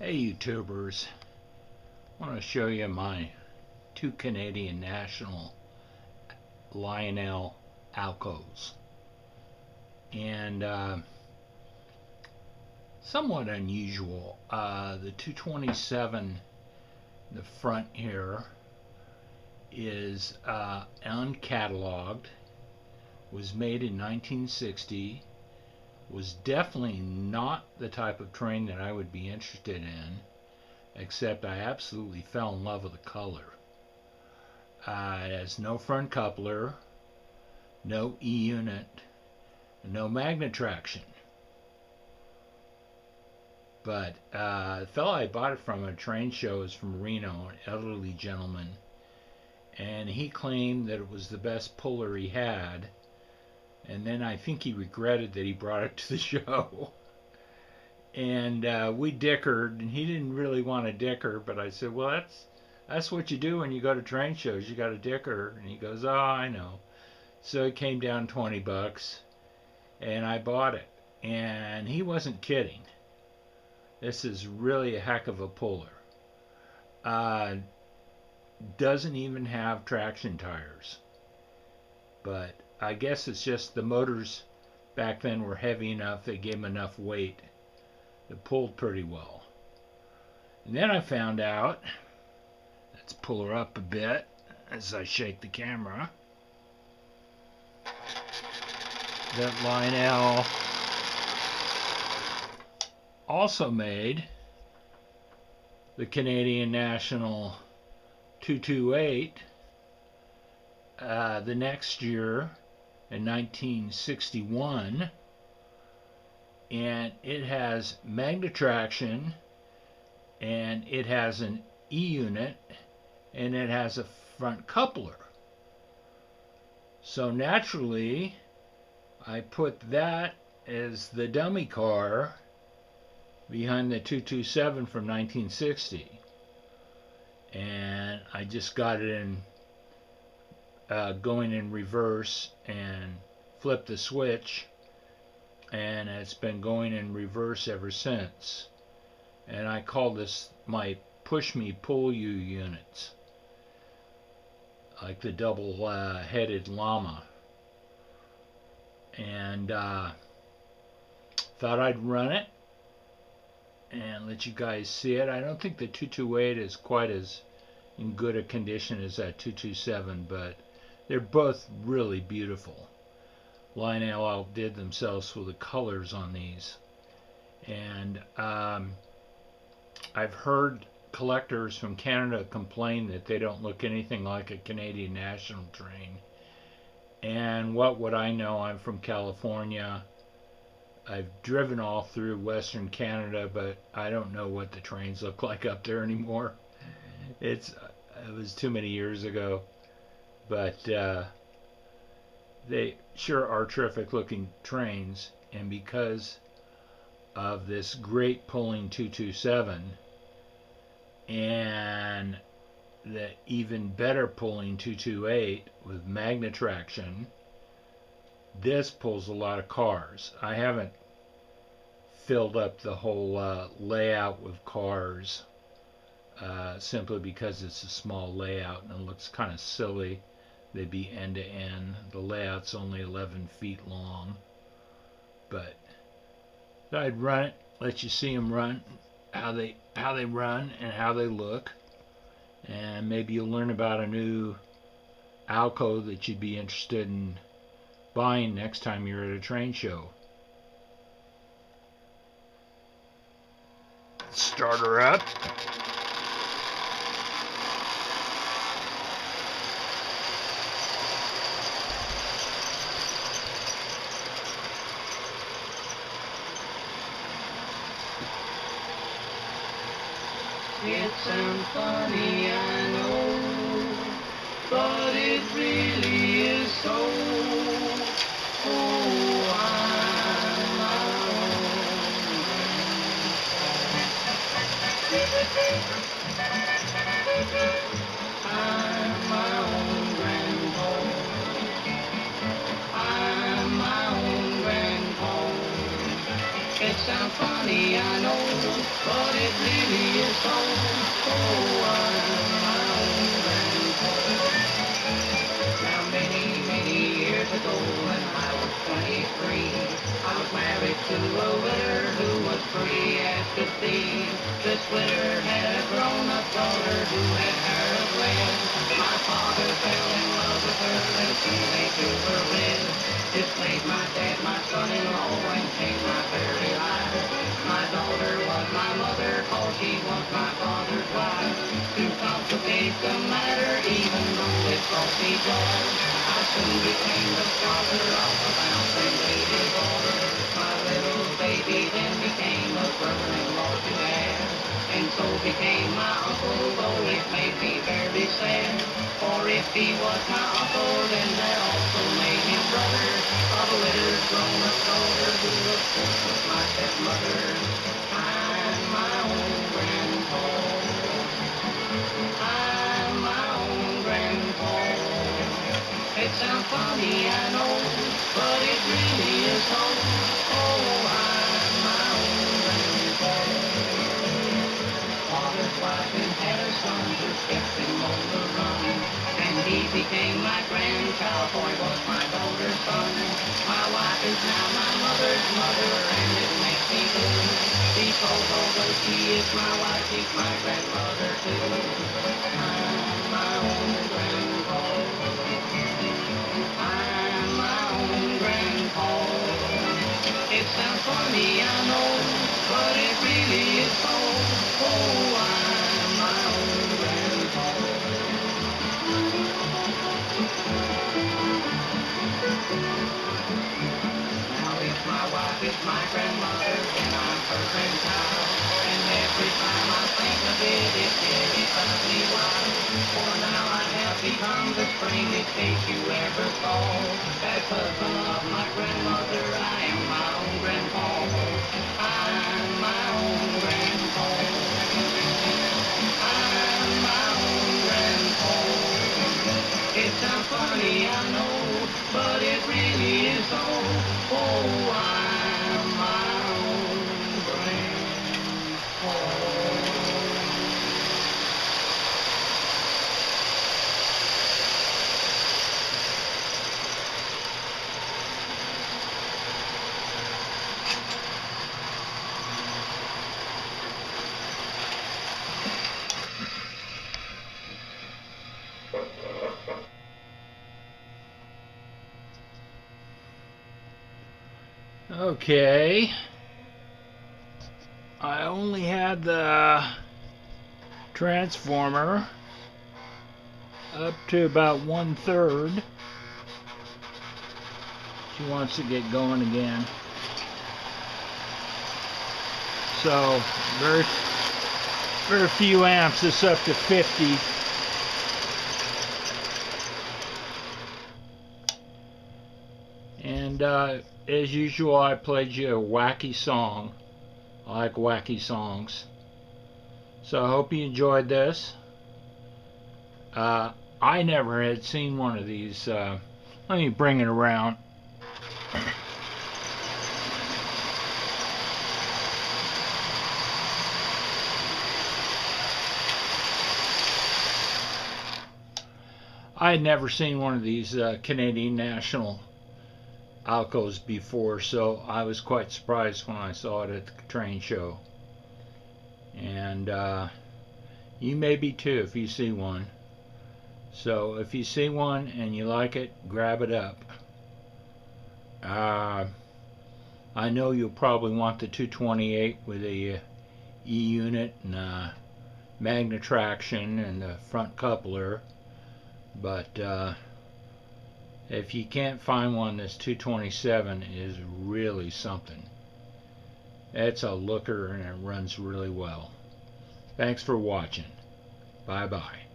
Hey YouTubers, I want to show you my two Canadian National Lionel Alcos, and somewhat unusual. The 227, the front here is uncatalogued, was made in 1960, was definitely not the type of train that I would be interested in, except I absolutely fell in love with the color. It has no front coupler, no E-unit, no magnet traction. But the fellow I bought it from at a train show is from Reno, an elderly gentleman, and he claimed that it was the best puller he had, and then I think he regretted that he brought it to the show. And we dickered, and he didn't really want to dicker, but I said, well, that's what you do when you go to train shows. You got to dicker. And he goes, oh, I know. So it came down $20, and I bought it. And he wasn't kidding. This is really a heck of a puller. Doesn't even have traction tires. But I guess it's just the motors back then were heavy enough, they gave them enough weight. It pulled pretty well. And then I found out, let's pull her up a bit as I shake the camera, that Lionel also made the Canadian National 228 the next year in 1961, and it has magnet traction, and it has an E-unit, and it has a front coupler. So naturally, I put that as the dummy car behind the 227 from 1960, and I just got it in going in reverse and flipped the switch, and it's been going in reverse ever since. And I call this my push me pull you units, like the double headed llama. And thought I'd run it and let you guys see it. I don't think the 228 is quite as in good a condition as that 227, but they're both really beautiful. Lionel outdid themselves with the colors on these. And I've heard collectors from Canada complain that they don't look anything like a Canadian National train. And what would I know? I'm from California. I've driven all through Western Canada, but I don't know what the trains look like up there anymore. It was too many years ago. But they sure are terrific looking trains, and because of this great pulling 227 and the even better pulling 228 with magnet traction, this pulls a lot of cars. I haven't filled up the whole layout with cars simply because it's a small layout and it looks kind of silly. They'd be end to end. The layout's only 11 feet long. But I'd run it, let you see them run, how they run and how they look. And maybe you'll learn about a new Alco that you'd be interested in buying next time you're at a train show. Start her up. It sounds funny, I know, but it really is so. Oh, I'm my own grandpa. I'm my own grandpa. It sounds funny, I know, but it really free. I was married to a widow who was free as could be. This widow had a grown-up daughter who had hair of red. My father fell in love with her and soon they two were wed. This made my dad my son-in-law and changed my very life. My daughter was my mother, cause she was my father's wife. To complicate the matter, even though it brought me joy, I soon became the father of a bouncing baby boy. My little baby then became a brother-in-law to have, and so became my uncle, though it made me very sad. For if he was my uncle, then that also made him brother of a widow's grown-up daughter who of course was my stepmother. I'm my own grandpa. I'm my own grandpa. It sounds funny, I know, but it really is so. Oh, I'm my own grandpa. Father's wife and had a son who kept him on the run, and he became my grandchild, for he was my daughter's son. My wife is now my mother's mother, and it makes me blue, because although she is my wife, she's my grandmother too. I'm my own grandpa. I'm my own grandpa. It sounds funny, I know, but it really is so. Oh, I'm my own grandpa. Now if my wife is my grandmother, then I'm her grandchild. And every time I think of it, it terrifies me wild. For now I have become the strangest case you ever saw. As husband of my grandmother, I am my own grandpa. I'm my own grandpa. I'm my own grandpa. It sounds funny, I know, but it really is so. Oh, I'm my own grandpa. Okay. I only had the transformer up to about 1/3. She wants to get going again. So very few amps. It's up to 50. And as usual, I played you a wacky song. I like wacky songs. So I hope you enjoyed this. I never had seen one of these. Let me bring it around. I had never seen one of these Canadian National Alcos before, so I was quite surprised when I saw it at the train show. And you may be too if you see one. So if you see one and you like it, grab it up. I know you'll probably want the 228 with a E-unit and magnet traction and the front coupler, but if you can't find one that's 227, it is really something. It's a looker and it runs really well. Thanks for watching. Bye bye.